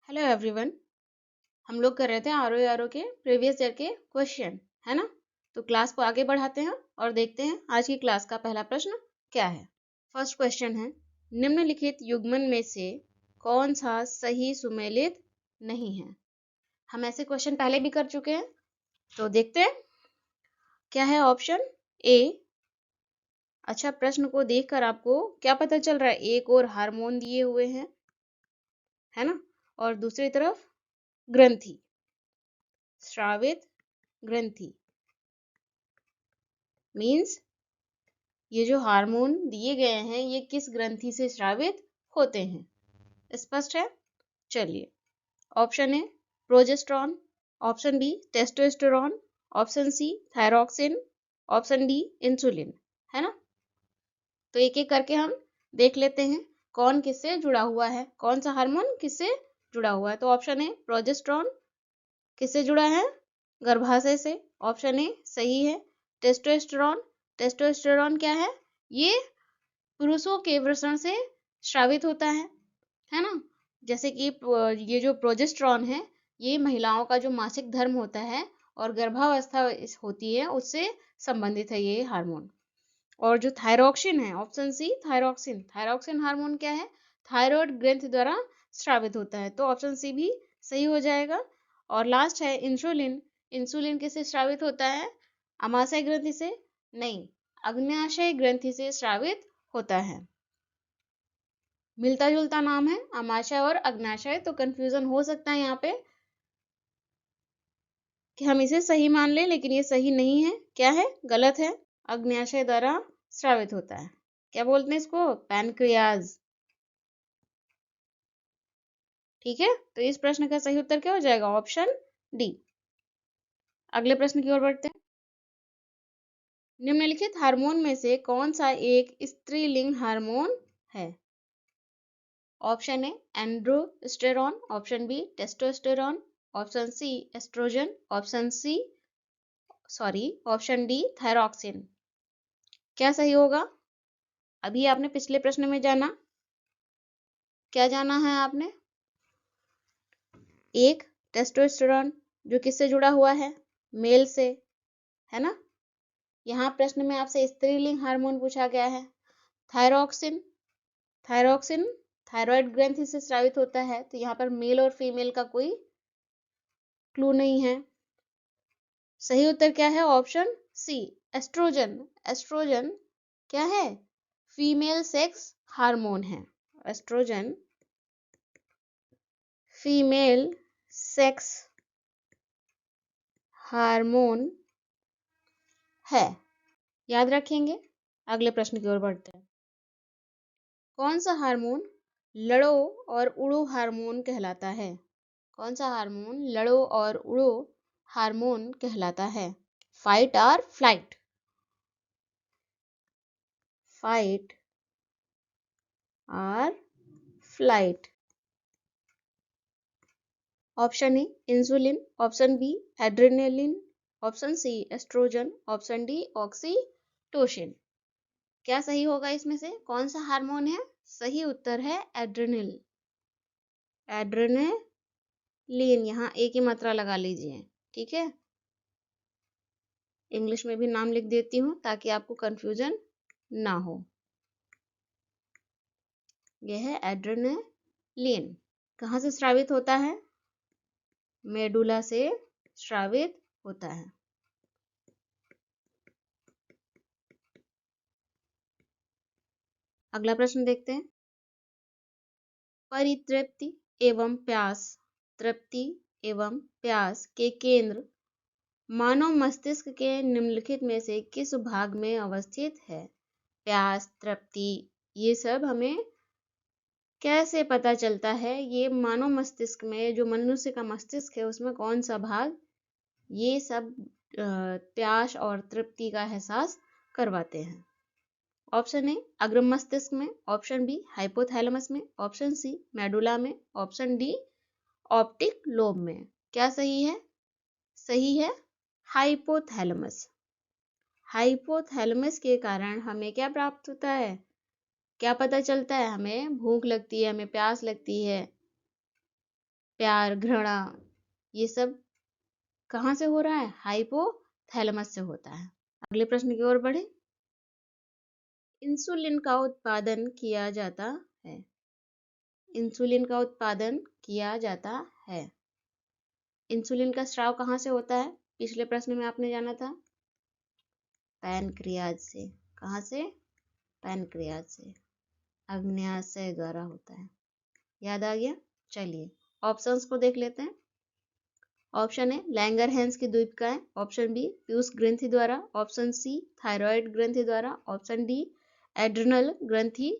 Hello everyone. हम लोग कर रहे थे आर ओ के प्रीवियस ईयर के क्वेश्चन, है ना। तो क्लास को आगे बढ़ाते हैं और देखते हैं आज की क्लास का पहला प्रश्न क्या है। फर्स्ट क्वेश्चन है, निम्नलिखित युग्मन में से कौन सा सही सुमेलित नहीं है। हम ऐसे क्वेश्चन पहले भी कर चुके हैं, तो देखते हैं क्या है ऑप्शन ए। अच्छा, प्रश्न को देखकर आपको क्या पता चल रहा है, एक और हार्मोन दिए हुए हैं, है ना, और दूसरी तरफ ग्रंथि, स्रावित ग्रंथि मीन्स ये जो हार्मोन दिए गए हैं ये किस ग्रंथि से स्रावित होते हैं। स्पष्ट है। चलिए, option A progesterone, option B testosterone, option C thyroxine, option D insulin, है ना। तो एक एक करके हम देख लेते हैं कौन किससे जुड़ा हुआ है, कौन सा हार्मोन किससे जुड़ा हुआ है। तो ऑप्शन ए प्रोजेस्टेरॉन किससे जुड़ा है, गर्भाशय से। ऑप्शन ए सही है। टेस्टोस्टेरॉन, टेस्टोस्टेरॉन क्या है, ये पुरुषों के वृषण से स्रावित होता है ना। जैसे कि ये जो प्रोजेस्टेरॉन है ये महिलाओं का जो मासिक धर्म होता है और गर्भावस्था होती है उससे संबंधित है ये हार्मोन। और जो थायरॉक्सिन है, option C thyroxine, thyroxine hormone क्या है, थायराइड ग्रंथि द्वारा स्रावित होता है, तो ऑप्शन सी भी सही हो जाएगा। और लास्ट है इंसुलिन, इंसुलिन किससे स्रावित होता है, अमाशय ग्रंथि से नहीं, अग्न्याशय ग्रंथि से स्रावित होता है। मिलता जुलता नाम है अमाशय और अग्न्याशय, तो कंफ्यूजन हो सकता है यहाँ पे कि हम इसे सही मान लें, लेकिन ये सही नहीं है। क्या है, गलत है। अग्न्याशय द्वारा स्रावित होता है। क्या बोलते हैं इसको, पैनक्रियाज। ठीक है, तो इस प्रश्न का सही उत्तर क्या हो जाएगा, ऑप्शन डी। अगले प्रश्न की ओर बढ़ते हैं। निम्नलिखित हार्मोन में से कौन सा एक स्त्रीलिंग हार्मोन है। Option A androsterone, option B testosterone, option C oestrogen, option D thyroxine. क्या सही होगा, अभी आपने पिछले प्रश्न में जाना, क्या जाना है आपने, एक टेस्टोस्टेरॉन जो किससे जुड़ा हुआ है, मेल से, है ना। यहाँ प्रश्न में आपसे स्त्रीलिंग हार्मोन पूछा गया है। थायरॉक्सिन, थायरॉक्सिन थायराइड ग्रंथि से स्रावित होता है, तो यहाँ पर मेल और फीमेल का कोई क्लू नहीं है। सही उत्तर क्या है, ऑप्शन सी एस्ट्रोजन। एस्ट्रोजन क्या है, फीमेल सेक्स हार्मोन है। एस्ट्रोजन फीमेल सेक्स हार्मोन है, याद रखेंगे। अगले प्रश्न की ओर बढ़ते हैं। कौन सा हार्मोन लड़ो और उड़ो हार्मोन कहलाता है। कौन सा हार्मोन लड़ो और उड़ो हार्मोन कहलाता है। फाइट और फ्लाइट, फाइट और flight. Option A insulin, option B adrenaline, option C oestrogen, option D oxytocin. क्या सही होगा इसमें से, कौन सा हार्मोन है, सही उत्तर है एड्रेनल, एड्रेनलिन। यहाँ एक ही मात्रा लगा लीजिए, ठीक है। इंग्लिश में भी नाम लिख देती हूँ ताकि आपको कंफ्यूजन ना हो। यह है एड्रेनलिन। कहाँ से स्रावित होता है, मेडुला से स्रावित होता है। अगला प्रश्न देखते हैं। परितृप्ति एवं प्यास, तृप्ति एवं प्यास के केंद्र मानव मस्तिष्क के निम्नलिखित में से किस भाग में अवस्थित है। प्यास, तृप्ति, ये सब हमें कैसे पता चलता है, ये मानव मस्तिष्क में, जो मनुष्य का मस्तिष्क है उसमें कौन सा भाग ये सब प्यास और तृप्ति का एहसास करवाते हैं। ऑप्शन ए अग्र मस्तिष्क में, ऑप्शन बी हाइपोथैलेमस में, ऑप्शन सी मेडुला में, ऑप्शन डी ऑप्टिक लोब में। क्या सही है, सही है हाइपोथैलेमस। हाइपोथैलेमस के कारण हमें क्या प्राप्त होता है, क्या पता चलता है, हमें भूख लगती है, हमें प्यास लगती है, प्यार, घृणा, ये सब कहाँ से हो रहा है? हाइपोथैलेमस से होता है। अगले प्रश्न की ओर बढ़े। इंसुलिन का उत्पादन किया जाता है। इंसुलिन का उत्पादन किया जाता है। इंसुलिन का स्राव कहाँ से होता है? पिछले प्रश्न में आपने जाना था, पैनक्रियाज से। कहाँ से? पैनक्रियाज से, अग्न्याशय द्वारा होता है। याद आ गया? चलिए ऑप्शंस को देख लेते हैं। ऑप्शन ए लैंगरहैंस की द्वीपिकाएं, ऑप्शन बी पीयूष ग्रंथि द्वारा, ऑप्शन सी थायराइड ग्रंथि द्वारा, ऑप्शन डी एड्रिनल ग्रंथि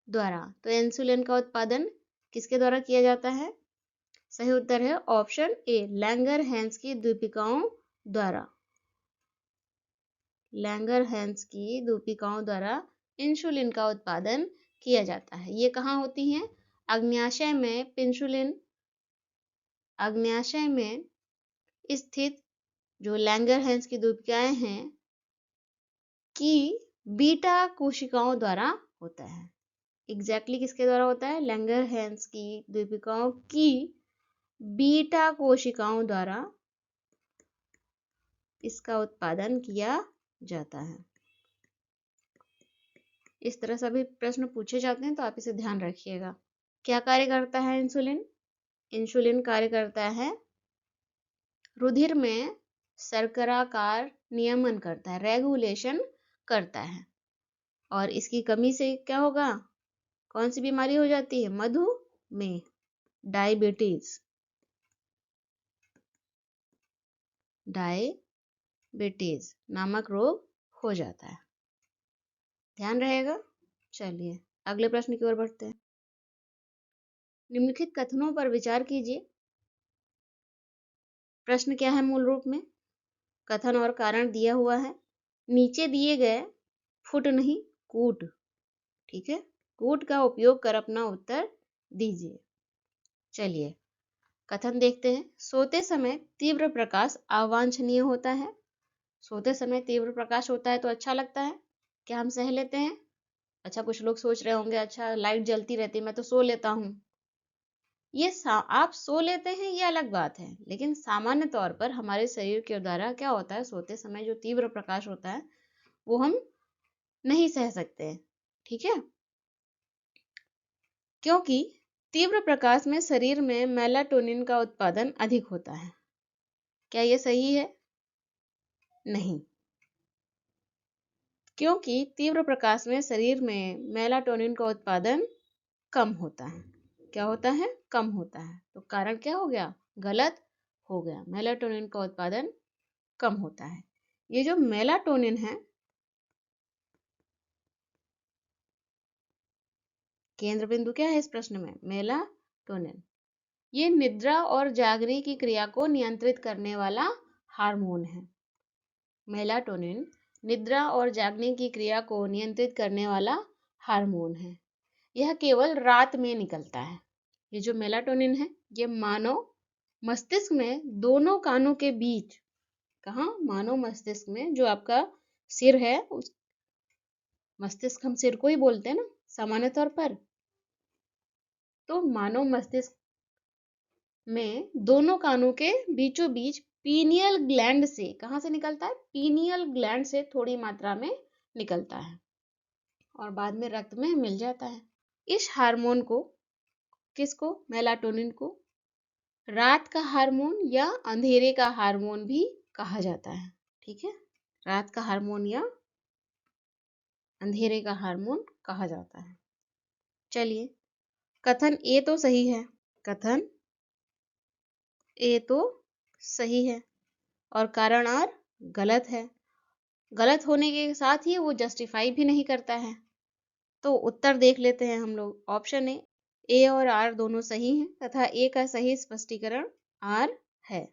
द्वारा। तो इंसुलिन का उत्पादन किसके द्वारा किया जाता है? सही उत्तर है ऑप्शन ए लैंगरहैंस की द्वीपिकाओं द्वारा। लैंगरहैंस की द्वीपिकाओं द्वारा इंसुलिन का उत्पादन किया जाता है। ये कहाँ होती हैं? अग्न्याशय में पेनिसुलिन, अग्न्याशय में स्थित जो लैंगरहैंस की द्वीपिकाएं हैं की बीटा कोशिकाओं द्वारा होता है। एग्जैक्टली किसके द्वारा होता है? लैंगरहैंस की द्वीपिकाओं की बीटा कोशिकाओं द्वारा इसका उत्पादन किया जाता है। इस तरह से भी प्रश्न पूछे जाते हैं तो आप इसे ध्यान रखिएगा। क्या कार्य करता है इंसुलिन? इंसुलिन कार्य करता है रुधिर में शर्करा का नियमन करता है, रेगुलेशन करता है। और इसकी कमी से क्या होगा? कौन सी बीमारी हो जाती है? मधुमेह, डायबिटीज, डायबिटीज नामक रोग हो जाता है। ध्यान रहेगा। चलिए अगले प्रश्न की ओर बढ़ते हैं। निम्नलिखित कथनों पर विचार कीजिए। प्रश्न क्या है? मूल रूप में कथन और कारण दिया हुआ है। नीचे दिए गए फुट नहीं कूट, ठीक है, कूट का उपयोग कर अपना उत्तर दीजिए। चलिए कथन देखते हैं। सोते समय तीव्र प्रकाश अवांछनीय होता है। सोते समय तीव्र प्रकाश होता है तो अच्छा लगता है, क्या हम सह लेते हैं? अच्छा कुछ लोग सोच रहे होंगे अच्छा लाइट जलती रहती है मैं तो सो लेता हूँ। ये आप सो लेते हैं ये अलग बात है, लेकिन सामान्य तौर पर हमारे शरीर के द्वारा क्या होता है, सोते समय जो तीव्र प्रकाश होता है वो हम नहीं सह सकते हैं, ठीक है, क्योंकि तीव्र प्रकाश में शरीर में मेलाटोनिन का उत्पादन अधिक होता है। क्या ये सही है? नहीं, क्योंकि तीव्र प्रकाश में शरीर में मेलाटोनिन का उत्पादन कम होता है। क्या होता है? कम होता है। तो कारण क्या हो गया? गलत हो गया। मेलाटोनिन का उत्पादन कम होता है। ये जो मेलाटोनिन है, केंद्र बिंदु क्या है इस प्रश्न में? मेलाटोनिन। ये निद्रा और जागने की क्रिया को नियंत्रित करने वाला हार्मोन है। मेलाटोनिन निद्रा और जागने की क्रिया को नियंत्रित करने वाला हार्मोन है। यह केवल रात में निकलता है। ये जो मेलाटोनिन है ये मानव मस्तिष्क में दोनों कानों के बीच, कहाँ? मानव मस्तिष्क में, जो आपका सिर है उस मस्तिष्क, हम सिर को ही बोलते हैं ना सामान्य तौर पर, तो मानव मस्तिष्क में दोनों कानों के बीचों बीच पीनियल ग्लैंड से, कहाँ से निकलता है? पीनियल ग्लैंड से थोड़ी मात्रा में निकलता है और बाद में रक्त में मिल जाता है। इस हार्मोन को, किसको? मेलाटोनिन को रात का हार्मोन या अंधेरे का हार्मोन भी कहा जाता है, ठीक है, रात का हार्मोन या अंधेरे का हार्मोन कहा जाता है। चलिए कथन ए तो सही है, कथन ए तो सही है और कारण आर गलत है। गलत होने के साथ ही वो जस्टिफाई भी नहीं करता है। तो उत्तर देख लेते हैं हम लोग। ऑप्शन ए और आर दोनों सही हैं तथा ए का सही स्पष्टीकरण आर है,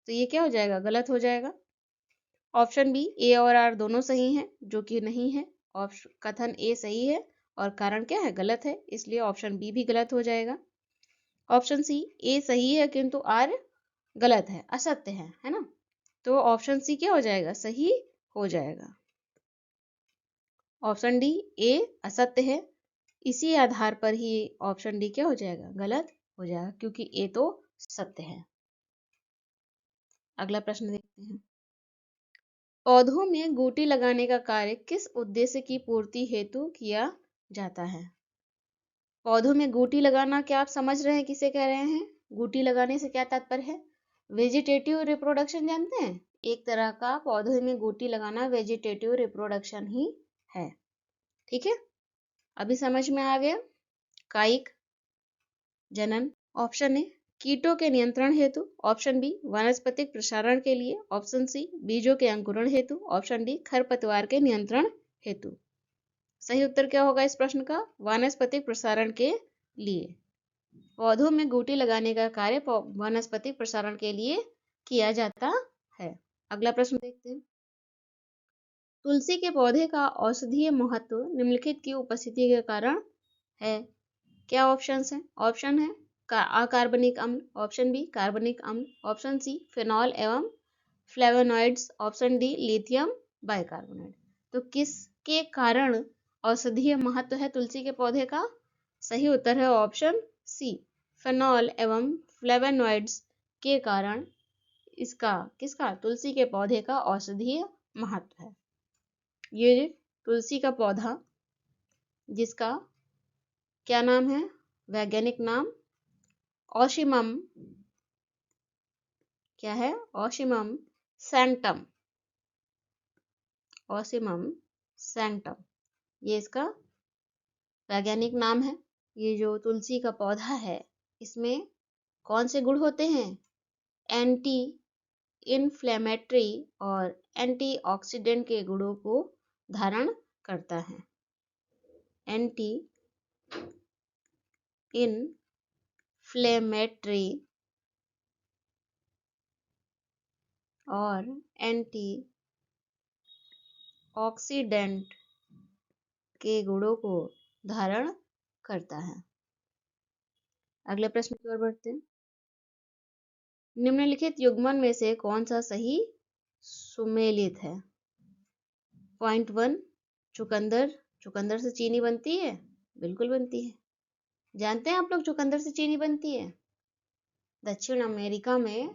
तो ये क्या हो जाएगा? गलत हो जाएगा। ऑप्शन बी ए और आर दोनों सही हैं, जो कि नहीं है। कथन ए सही है और कारण क्या है? गलत है, इसलिए ऑप्शन बी भी गलत हो जाएगा। ऑप्शन सी ए सही है किंतु आर गलत है, असत्य है ना, तो ऑप्शन सी क्या हो जाएगा? सही हो जाएगा। ऑप्शन डी ए असत्य है, इसी आधार पर ही ऑप्शन डी क्या हो जाएगा? गलत हो जाएगा, क्योंकि ए तो सत्य है। अगला प्रश्न देखते हैं। पौधों में गूटी लगाने का कार्य किस उद्देश्य की पूर्ति हेतु किया जाता है? पौधों में गूटी लगाना, क्या आप समझ रहे हैं किसे कह रहे हैं? गूटी लगाने से क्या तात्पर्य है? वेजिटेटिव रिप्रोडक्शन जानते हैं? एक तरह का पौधों में गूटी लगाना वेजिटेटिव रिप्रोडक्शन ही है। ठीक है, अभी समझ में आ गया। कायिक जनन, ऑप्शन ए कीटों के नियंत्रण हेतु, ऑप्शन बी वानस्पतिक प्रसारण के लिए, ऑप्शन सी बीजों के अंकुरण हेतु, ऑप्शन डी खरपतवार के नियंत्रण हेतु। सही उत्तर क्या होगा इस प्रश्न का? वानस्पतिक प्रसारण के लिए। पौधों में गूटी लगाने का कार्य वानस्पतिक प्रसारण के लिए किया जाता है। अगला प्रश्न देखते हैं। तुलसी के पौधे का औषधीय महत्व निम्नलिखित की उपस्थिति के कारण है। क्या ऑप्शन है? ऑप्शन है अकार्बनिक अम्ल, ऑप्शन बी कार्बनिक अम्ल, ऑप्शन सी फिनॉल एवं flavonoids, option D lithium bicarbonate. तो किसके कारण औषधीय महत्व है तुलसी के पौधे का? सही उत्तर है ऑप्शन सी, फिनॉल एवं फ्लेवोनॉइड्स के कारण इसका किसका तुलसी के पौधे का औषधीय महत्व है। ये तुलसी का पौधा, जिसका क्या नाम है? वैज्ञानिक नाम ओशिमम, क्या है? ओशिमम सैंक्टम, ओशिमम सैंक्टम, ये इसका वैज्ञानिक नाम है। ये जो तुलसी का पौधा है, इसमें कौन से गुण होते हैं? एंटी इन्फ्लेमेटरी और एंटीऑक्सीडेंट के गुणों को धारण करता है। एंटी इन्फ्लेमेटरी और एंटीऑक्सीडेंट के गुणों को धारण करता है। अगले प्रश्न की ओर बढ़ते हैं। निम्नलिखित युग्मन में से कौन सा सही सुमेलित है? पॉइंट 1, चुकंदर, चुकंदर से चीनी बनती है? बिल्कुल बनती है। जानते हैं आप लोग चुकंदर से चीनी बनती है? दक्षिण अमेरिका में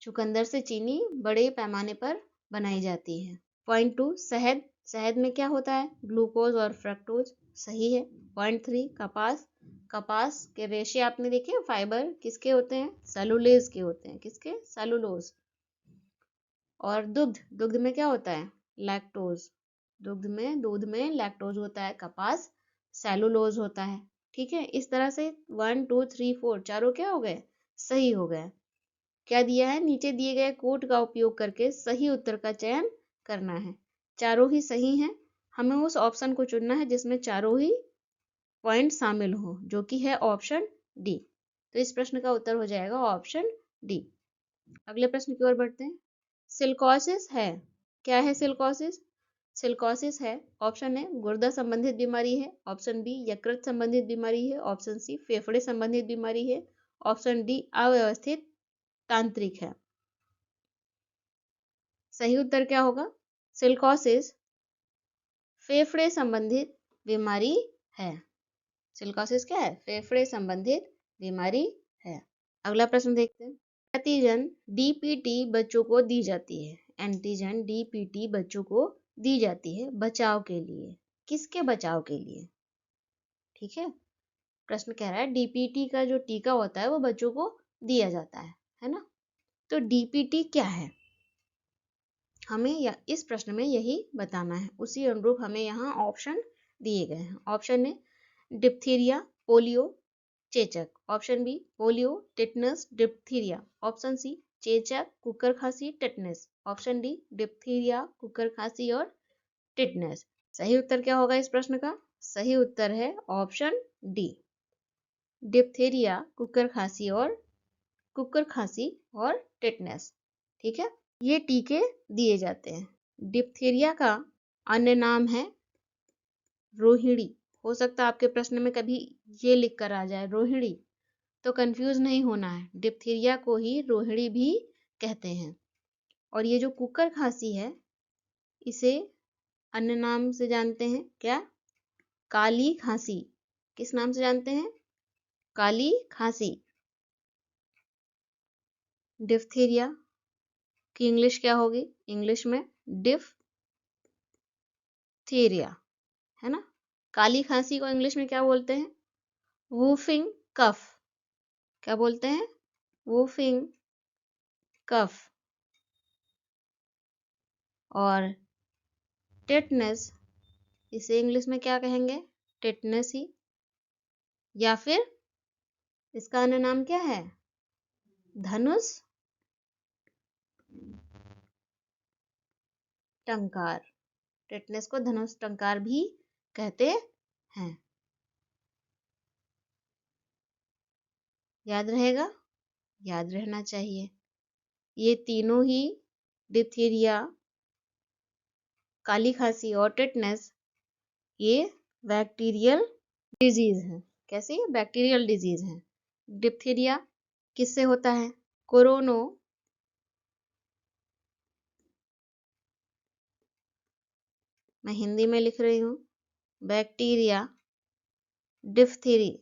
चुकंदर से चीनी बड़े पैमाने पर बनाई जाती है। पॉइंट 2, शहद, शहद में क्या होता है? ग्लूकोज और फ्रक्टोज, सही है। पॉइंट 3, कपास, कपास के रेशे आपने देखे? फाइबर किसके होते हैं? सेलुलोज के होते हैं। किसके? सेलुलोज। और दुग्ध, दुग्ध में क्या होता है? लैक्टोज, दूध में लैक्टोज होता है। कपास सेलुलोज होता है। ठीक है, इस तरह से 1 2 3 4 चारों क्या हो गए? सही हो गए। क्या दिया है? नीचे दिए गए कोड का उपयोग करके सही उत्तर का चयन करना है। चारों ही सही हैं। हमें उस ऑप्शन को चुनना है जिसमें चारों ही पॉइंट शामिल हो, जो कि है ऑप्शन डी। तो इस प्रश्न का उत्तर हो जाएगा ऑप्शन डी। अगले प्रश्न की ओर बढ़ते हैं। सिलिकोसिस है, क्या है सिलिकोसिस? सिलिकोसिस है, ऑप्शन ए गुर्दा संबंधित बीमारी है, ऑप्शन बी यकृत संबंधित बीमारी है, ऑप्शन सी फेफड़े संबंधित बीमारी है, ऑप्शन डी अव्यवस्थित तांत्रिक है। सही उत्तर क्या होगा? सिलिकोसिस फेफड़े संबंधित बीमारी है। सिलिकोसिस क्या है? फेफड़े संबंधित बीमारी है। अगला प्रश्न देखते हैं। एंटीजन डीपीटी बच्चों को दी जाती है। एंटीजन डीपीटी बच्चों को दी जाती है बचाव के लिए। किसके बचाव के लिए? ठीक है, प्रश्न कह रहा है डीपीटी का जो टीका होता है वो बच्चों को दिया जाता है ना? तो डीपीटी क्या है, हमें इस प्रश्न में यही बताना है। उसी अनुरूप हमें यहाँ ऑप्शन दिए गए हैं। ऑप्शन ए डिप्थीरिया, पोलियो, चेचक, option B polio, tetanus, diphtheria, option C चेचक, कुकर खांसी, टिटनस, ऑप्शन डी डिप्थीरिया, कुकर खांसी और टिटनस। सही उत्तर क्या होगा इस प्रश्न का? सही उत्तर है ऑप्शन डी, डिप्थीरिया, कुकर खांसी और टिटनस। ठीक है, ये टीके दिए जाते हैं। डिप्थीरिया का अन्य नाम है रोहिणी। हो सकता है आपके प्रश्न में कभी ये लिख कर आ जाए रोहिणी, तो कंफ्यूज नहीं होना है, डिप्थीरिया को ही रोहिणी भी कहते हैं। और ये जो कुकर खांसी है, इसे अन्य नाम से जानते हैं क्या? काली खांसी। किस नाम से जानते हैं? काली खांसी। डिप्थीरिया की इंग्लिश क्या होगी? इंग्लिश में डिप्थीरिया, है ना। काली खांसी को इंग्लिश में क्या बोलते हैं? वूफिंग कफ। क्या बोलते हैं? वूफिंग कफ। और टेटनस, इसे इंग्लिश में क्या कहेंगे? टेटनस ही, या फिर इसका अन्य नाम क्या है? धनुष टंकार। टेटनस को धनुष टंकार भी कहते हैं। याद रहेगा? याद रहना चाहिए। ये तीनों ही, डिप्थीरिया, काली खांसी और टेटनस, ये बैक्टीरियल डिजीज है। कैसी? बैक्टीरियल डिजीज है। डिप्थीरिया किससे होता है? कोरोनो मैं हिंदी में लिख रही हूँ, बैक्टीरिया डिप्थीरी,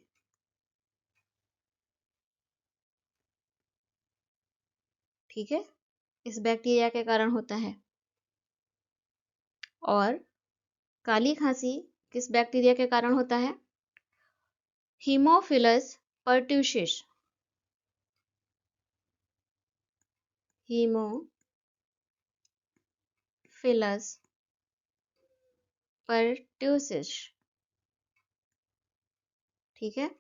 ठीक है, इस बैक्टीरिया के कारण होता है। और काली खांसी किस बैक्टीरिया के कारण होता है? Haemophilus pertussis. हीमोफिलस परट्यूसिस, ठीक है।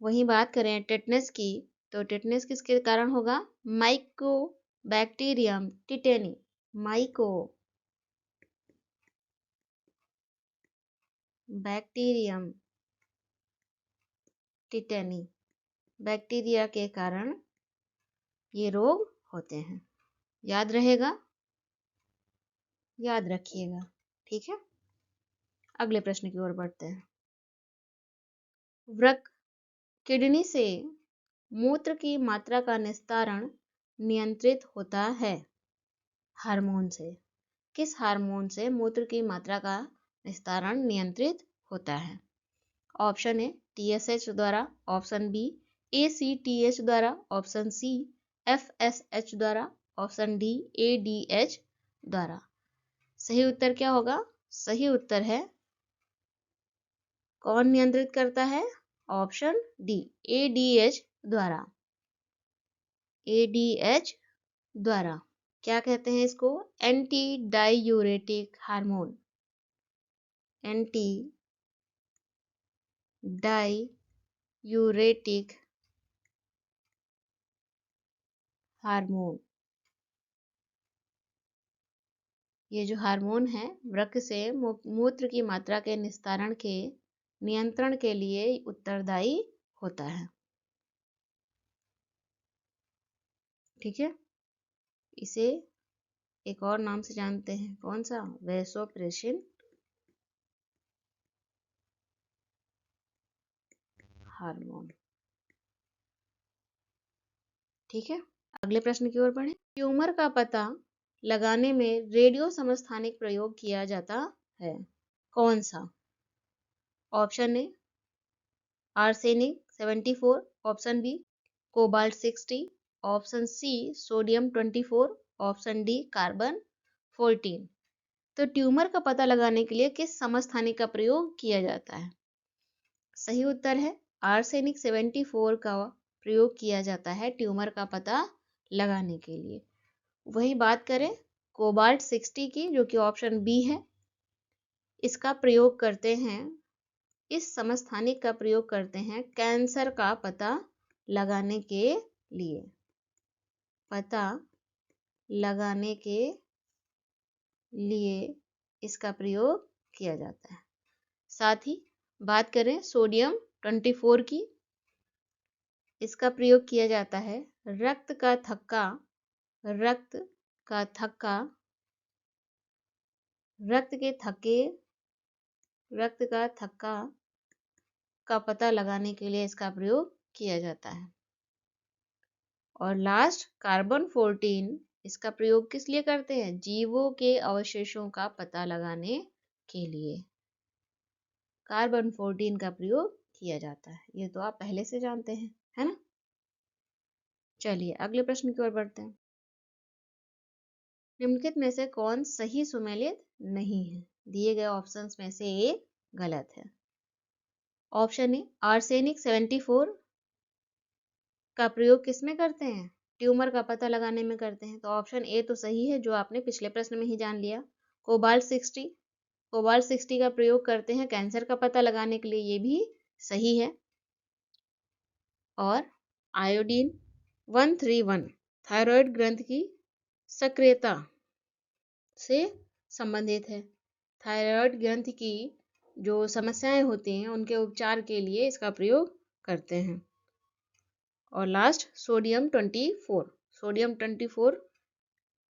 वहीं बात करें टेटनस की, तो टेटनस किसके कारण होगा? Mycobacterium tetani. Mycobacterium tetani bacteria के कारण ये रोग होते हैं। याद रहेगा? याद रखिएगा, ठीक है। अगले प्रश्न की ओर बढ़ते हैं। वृक्क, किडनी से मूत्र की मात्रा का निस्तारण नियंत्रित होता है हार्मोन से। किस हार्मोन से मूत्र की मात्रा का निस्तारण नियंत्रित होता है? ऑप्शन ए TSH द्वारा, ऑप्शन बी ACTH द्वारा, ऑप्शन सी FSH द्वारा, ऑप्शन डी ADH द्वारा। सही उत्तर क्या होगा? सही उत्तर है, कौन नियंत्रित करता है? ऑप्शन डी ADH द्वारा। ADH द्वारा। क्या कहते हैं इसको? Anti diuretic hormone. Anti diuretic hormone. ये जो हार्मोन है वृक्क से मूत्र की मात्रा के निस्तारण के नियंत्रण के लिए उत्तरदायी होता है, ठीक है। इसे एक और नाम से जानते हैं, कौन सा? वैसोप्रेसिन हार्मोन, ठीक है। अगले प्रश्न की ओर बढ़े। ट्यूमर का पता लगाने में रेडियो समस्थानिक प्रयोग किया जाता है, कौन सा? Option A arsenic 74, option B cobalt 60, option C sodium 24, option D carbon 14। तो ट्यूमर का पता लगाने के लिए किस समस्थानिक का प्रयोग किया जाता है? सही उत्तर है आर्सेनिक 74 का प्रयोग किया जाता है ट्यूमर का पता लगाने के लिए। वही बात करें कोबाल्ट 60 की, जो कि ऑप्शन बी है, इसका प्रयोग करते हैं, इस समस्थानिक का प्रयोग करते हैं कैंसर का पता लगाने के लिए। पता लगाने के लिए इसका प्रयोग किया जाता है। साथ ही बात करें सोडियम 24 की, इसका प्रयोग किया जाता है रक्त का थक्का, रक्त का थक्का, रक्त के थक्के, रक्त का थक्का का पता लगाने के लिए इसका प्रयोग किया जाता है। और लास्ट कार्बन 14, इसका प्रयोग किस लिए करते हैं? जीवों के अवशेषों का पता लगाने के लिए कार्बन 14 का प्रयोग किया जाता है। ये तो आप पहले से जानते हैं, है ना। चलिए अगले प्रश्न की ओर बढ़ते हैं। निम्नलिखित में से कौन सही सुमेलित नहीं है? दिए गए ऑप्शंस में से एक गलत है। ऑप्शन ए, आर्सेनिक 74 का प्रयोग किसमें करते हैं? ट्यूमर का पता लगाने में करते हैं। तो ऑप्शन ए तो सही है, जो आपने पिछले प्रश्न में ही जान लिया। कोबाल्ट 60 का प्रयोग करते हैं कैंसर का पता लगाने के लिए, ये भी सही है। और आयोडीन 131 थायराइड ग्रंथि की सक्रियता से संबंधित है। थायराइड ग्रंथि की जो समस्याएं होती हैं उनके उपचार के लिए इसका प्रयोग करते हैं। और लास्ट सोडियम 24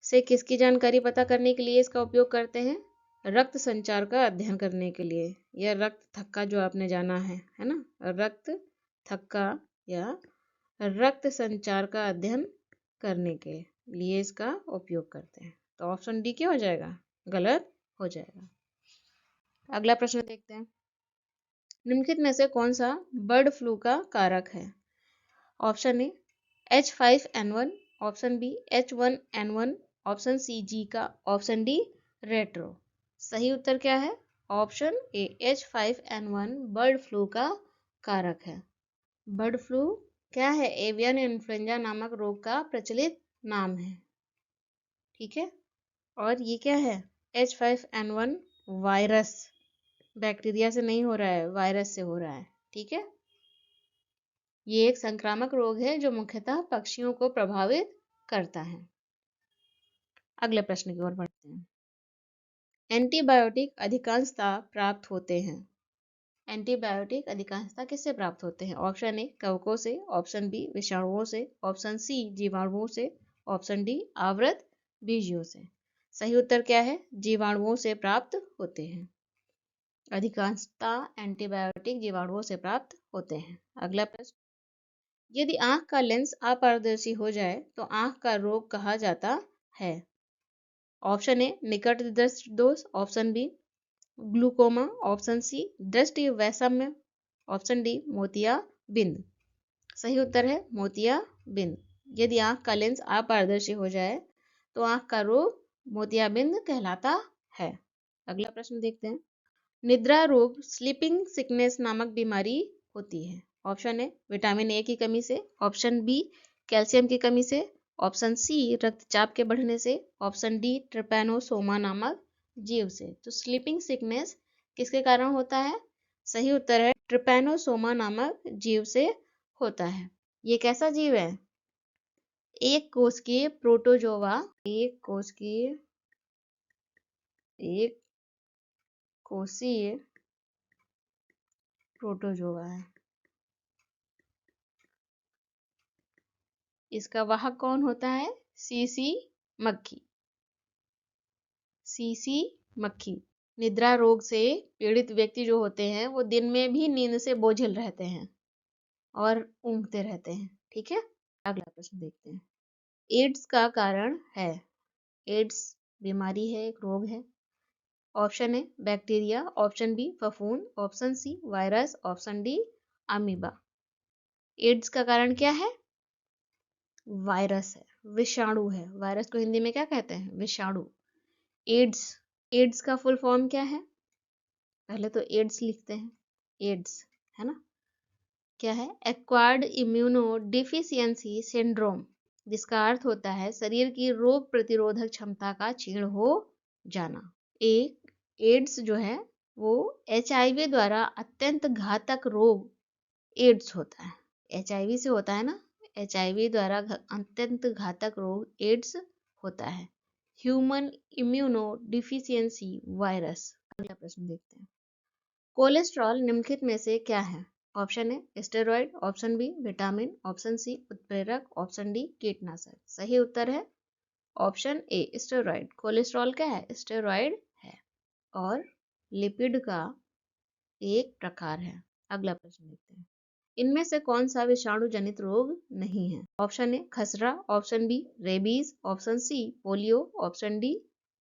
से किसकी जानकारी पता करने के लिए इसका उपयोग करते हैं? रक्त संचार का अध्ययन करने के लिए, या रक्त थक्का जो आपने जाना है ना, रक्त थक्का या रक्त संचार का अध्ययन करने के लिए इसका उपयोग करते हैं। तो ऑप्शन डी क्या हो जाएगा? गलत हो जाएगा। अगला प्रश्न देखते हैं। निम्नलिखित में से कौन सा बर्ड फ्लू का कारक है? Option A H5N1, option B H1N1, option C Zika, option D retro. सही उत्तर क्या है? Option A H5N1 bird flu का कारक है। बर्ड फ्लू क्या है? एवियन इन्फ्लुएंजा नामक रोग का प्रचलित नाम है। ठीक है। और ये क्या है? H5N1 वायरस, बैक्टीरिया से नहीं हो रहा है, वायरस से हो रहा है। ठीक है। ये एक संक्रामक रोग है जो मुख्यतः पक्षियों को प्रभावित करता है। अगले प्रश्न की ओर बढ़ते हैं। एंटीबायोटिक अधिकांशतः प्राप्त होते हैं। एंटीबायोटिक अधिकांशतः किससे प्राप्त होते हैं? ऑप्शन ए कवकों से, ऑप्शन बी विषाणुओं से, ऑप्शन सी जीवाणुओं से, ऑप्शन डी आवृत बीजियों से। सही उत्तर क्या है? जीवाणुओं से प्राप्त होते हैं। अधिकांशतः एंटीबायोटिक जीवाणुओं से प्राप्त होते हैं। अगला प्रश्न, यदि आंख का लेंस अपारदर्शी हो जाए तो आंख का रोग कहा जाता है? ऑप्शन ए निकट दृष्टि दोष, option B glaucoma, option C दृष्टि वैषम्य, ऑप्शन डी मोतियाबिंद। सही उत्तर है मोतियाबिंद। यदि आंख का लेंस अपारदर्शी हो जाए तो आंख का रोग मोतियाबिंद कहलाता है। अगला प्रश्न देखते हैं। निद्रा रोग स्लीपिंग सिकनेस नामक बीमारी होती है। ऑप्शन ए विटामिन ए की कमी से, ऑप्शन बी कैल्शियम की कमी से, ऑप्शन सी रक्तचाप के बढ़ने से, ऑप्शन डी ट्रिपैनोसोमा नामक जीव से। तो स्लीपिंग सिकनेस किसके कारण होता है? सही उत्तर है ट्रिपैनोसोमा नामक जीव से होता है। ये कैसा जीव है? एक कोशिकीय प्रोटोजोआ, एक कोशिकीय प्रोटोजोआ है। इसका वाहक कौन होता है? सीसी मक्खी। सीसी मक्खी। निद्रा रोग से पीड़ित व्यक्ति जो होते हैं वो दिन में भी नींद से बोझिल रहते हैं और ऊँघते रहते हैं। ठीक है। अगला प्रश्न देखते हैं। एड्स का कारण है। एड्स बीमारी है, एक रोग है। Option A bacteria, option B फफूंद, option C virus, option D amoeba. AIDS का कारण क्या है? वायरस है, विषाणु है। वायरस को हिंदी में क्या कहते हैं? विषाणु। एड्स, एड्स का फुल फॉर्म क्या है? पहले तो एड्स लिखते हैं। एड्स है ना, क्या है? एक्वायर्ड इम्यूनो डिफिशियंसी सिंड्रोम, जिसका अर्थ होता है शरीर की रोग प्रतिरोधक क्षमता का क्षीण हो जाना। एक एड्स जो है वो HIV द्वारा अत्यंत घातक रोग एड्स होता है। HIV से होता है ना, HIV द्वारा अत्यंत घातक रोग एड्स होता है। Human immuno deficiency virus. अगला प्रश्न देखते हैं। कोलेस्ट्रॉल निम्नलिखित में से क्या है? Option A steroid, option B vitamin, option C उत्प्रेरक, ऑप्शन डी कीटनाशक। सही उत्तर है ऑप्शन ए स्टेरॉइड। कोलेस्ट्रॉल क्या है? स्टेरॉइड है और लिपिड का एक प्रकार है। अगला प्रश्न देखते हैं। इनमें से कौन सा विषाणु जनित रोग नहीं है? ऑप्शन ए खसरा, option B rabies, option C polio, option D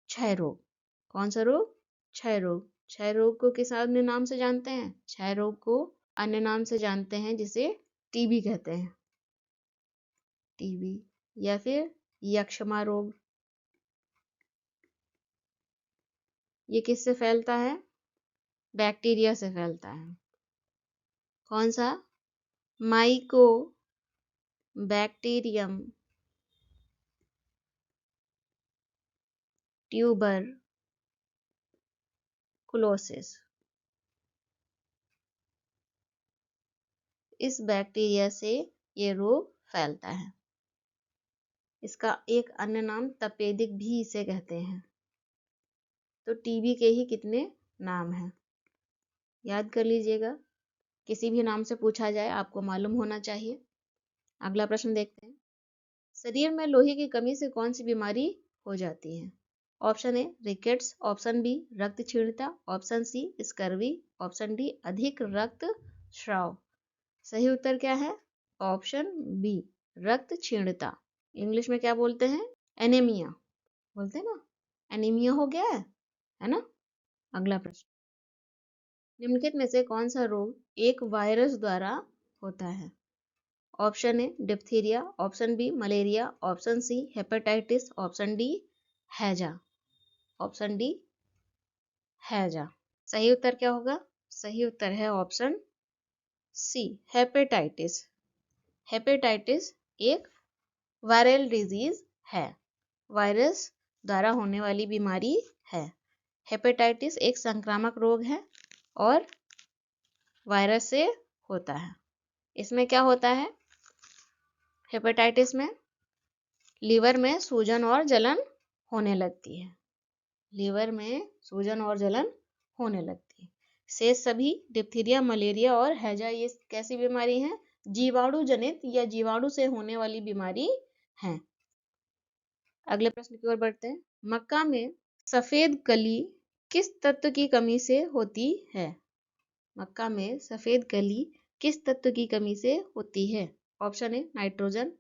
क्षय रोग। कौन सा रोग? क्षय रोग। क्षय रोग को किस अन्य नाम से जानते हैं? क्षय रोग को अन्य नाम से जानते हैं जिसे टीबी कहते हैं, टीबी, या फिर यक्ष्मा रोग। ये किससे फैलता है? बैक्टीरिया से फैलता है। कौन सा? Mycobacterium tuberculosis. इस बैक्टीरिया से ये रोग फैलता है। इसका एक अन्य नाम तपेदिक भी इसे कहते हैं। तो टीबी के ही कितने नाम हैं, याद कर लीजिएगा। किसी भी नाम से पूछा जाए आपको मालूम होना चाहिए। अगला प्रश्न देखते हैं। शरीर में लोहे की कमी से कौन सी बीमारी हो जाती है? Option A rickets, option B रक्त क्षीणता, option C scurvy, option D अधिक रक्त स्राव। सही उत्तर क्या है? ऑप्शन बी रक्त क्षीणता। इंग्लिश में क्या बोलते हैं? एनीमिया बोलते हैं ना, एनीमिया हो गया है ना। अगला प्रश्न, निम्नलिखित में से कौन सा रोग एक वायरस द्वारा होता है? Option A diphtheria, option B malaria, option C hepatitis, option D हैजा। ऑप्शन डी हैजा। सही उत्तर क्या होगा? सही उत्तर है ऑप्शन सी हेपेटाइटिस। हेपेटाइटिस एक वायरल डिजीज है, वायरस द्वारा होने वाली बीमारी है। हेपेटाइटिस एक संक्रामक रोग है और वायरस से होता है। इसमें क्या होता है? हेपेटाइटिस में लीवर में सूजन और जलन होने लगती है। लीवर में सूजन और जलन होने लगती है। शेष सभी डिप्थीरिया, मलेरिया और हैजा ये कैसी बीमारी है? जीवाणु जनित या जीवाणु से होने वाली बीमारी है। अगले प्रश्न की ओर बढ़ते हैं। मक्का में सफेद कली किस तत्व की कमी से होती है? मक्का में सफेद कली किस तत्व की कमी से होती है? Option A nitrogen,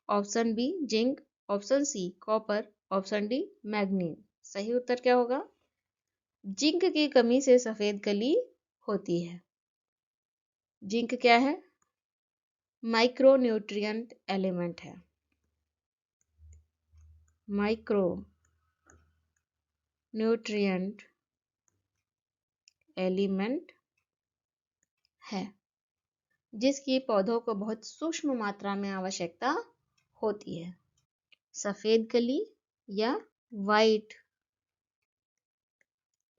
option B zinc, option C copper, option D manganese. सही उत्तर क्या होगा? जिंक की कमी से सफेद कली होती है। जिंक क्या है? माइक्रो न्यूट्रिएंट एलिमेंट है। माइक्रो न्यूट्रिएंट एलिमेंट है जिसकी पौधों को बहुत सूक्ष्म मात्रा में आवश्यकता होती है। सफेद कली या वाइट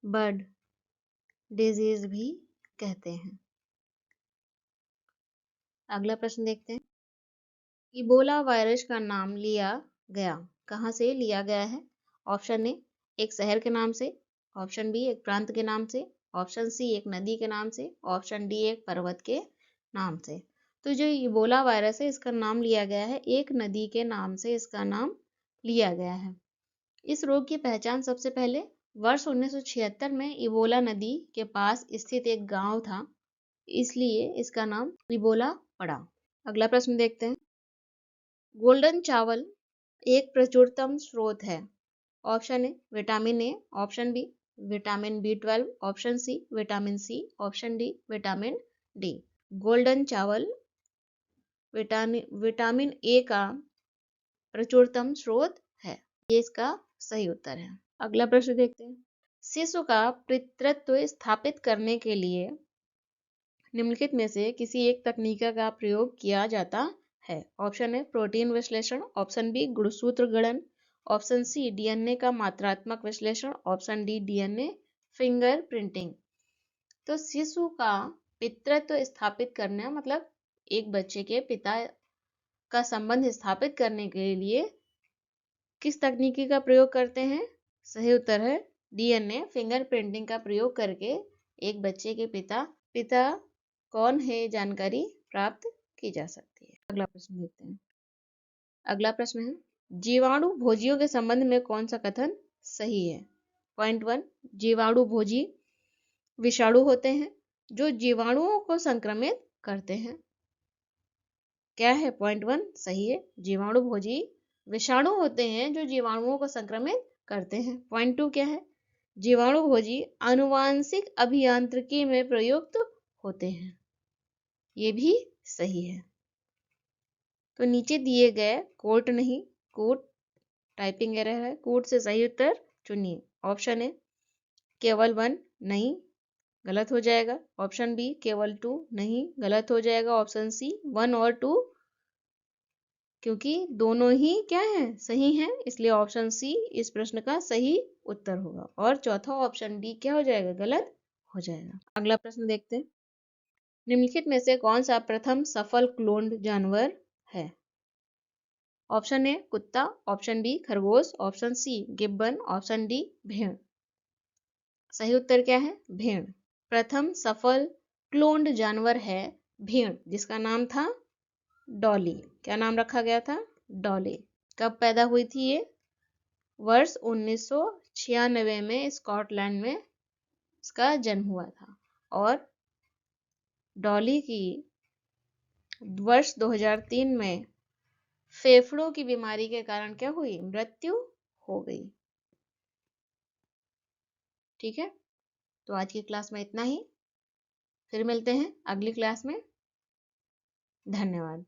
बर्ड डिजीज भी कहते हैं। अगला प्रश्न देखते हैं। इबोला वायरस का नाम लिया गया, कहाँ से लिया गया है? ऑप्शन ए एक शहर के नाम से, ऑप्शन बी एक प्रांत के नाम से, ऑप्शन सी एक नदी के नाम से, ऑप्शन डी एक पर्वत के नाम से। तो जो इबोला वायरस है इसका नाम लिया गया है एक नदी के नाम से, इसका नाम लिया गया है। इस रोग की पहचान सबसे पहले वर्ष 1976 में इबोला नदी के पास स्थित एक गांव था, इसलिए इसका नाम इबोला पड़ा। अगला प्रश्न देखते हैं। गोल्डन चावल एक प्रचुरतम स्रोत है। Option A vitamin A, option B vitamin B12, option C vitamin C, option D vitamin D. Golden चावल विटामिन ए का प्रचुरतम स्रोत है, ये इसका सही उत्तर है। अगला प्रश्न देखते हैं। शिशु का पितृत्व स्थापित करने के लिए निम्नलिखित में से किसी एक तकनीक का प्रयोग किया जाता है? ऑप्शन ए प्रोटीन विश्लेषण, ऑप्शन बी गुणसूत्र गणन, ऑप्शन सी डीएनए का मात्रात्मक विश्लेषण, option D DNA finger printing. तो शिशु का पितृत्व स्थापित करना मतलब एक बच्चे के पिता का संबंध स्थापित करने के लिए किस तकनीकी का प्रयोग करते हैं? सही उत्तर है डीएनए फिंगर प्रिंटिंग का प्रयोग करके एक बच्चे के पिता कौन है जानकारी प्राप्त की जा सकती है। अगला प्रश्न देखते हैं। अगला प्रश्न है जीवाणु भोजियों के संबंध में कौन सा कथन सही है? पॉइंट 1 जीवाणु भोजी विषाणु होते हैं जो जीवाणुओं को संक्रमित करते हैं। क्या है? पॉइंट 1 सही है, जीवाणु भोजी विषाणु होते हैं जो जीवाणुओं को संक्रमित करते हैं। पॉइंट 2 क्या है? जीवाणु भोजी आनुवांशिक अभियांत्रिकी में प्रयुक्त होते हैं। ये भी सही है। तो नीचे दिए गए कोट नहीं, कोट टाइपिंग एरर है, कोट से सही उत्तर चुनिए। ऑप्शन ए केवल 1 नहीं, गलत हो जाएगा। ऑप्शन बी केवल 2 नहीं, गलत हो जाएगा। ऑप्शन सी 1 और 2, क्योंकि दोनों ही क्या है, सही हैं, इसलिए ऑप्शन सी इस प्रश्न का सही उत्तर होगा। और चौथा ऑप्शन डी क्या हो जाएगा, गलत हो जाएगा। अगला प्रश्न देखते हैं। निम्नलिखित में से कौन सा प्रथम सफल क्लोन्ड जानवर है? ऑप्शन ए कुत्ता, ऑप्शन बी खरगोश, option C gibbon, option D भेड़। सही उत्तर क्या है, भेड़। प्रथम सफल क्लोन्ड जानवर है भेड़, जिसका नाम था डॉली। क्या नाम रखा गया था, डॉली। कब पैदा हुई थी ये? वर्ष 1996 में स्कॉटलैंड में इसका जन्म हुआ था। और डॉली की वर्ष 2003 में फेफड़ों की बीमारी के कारण क्या हुई, मृत्यु हो गई। ठीक है, तो आज की क्लास में इतना ही। फिर मिलते हैं अगली क्लास में। धन्यवाद।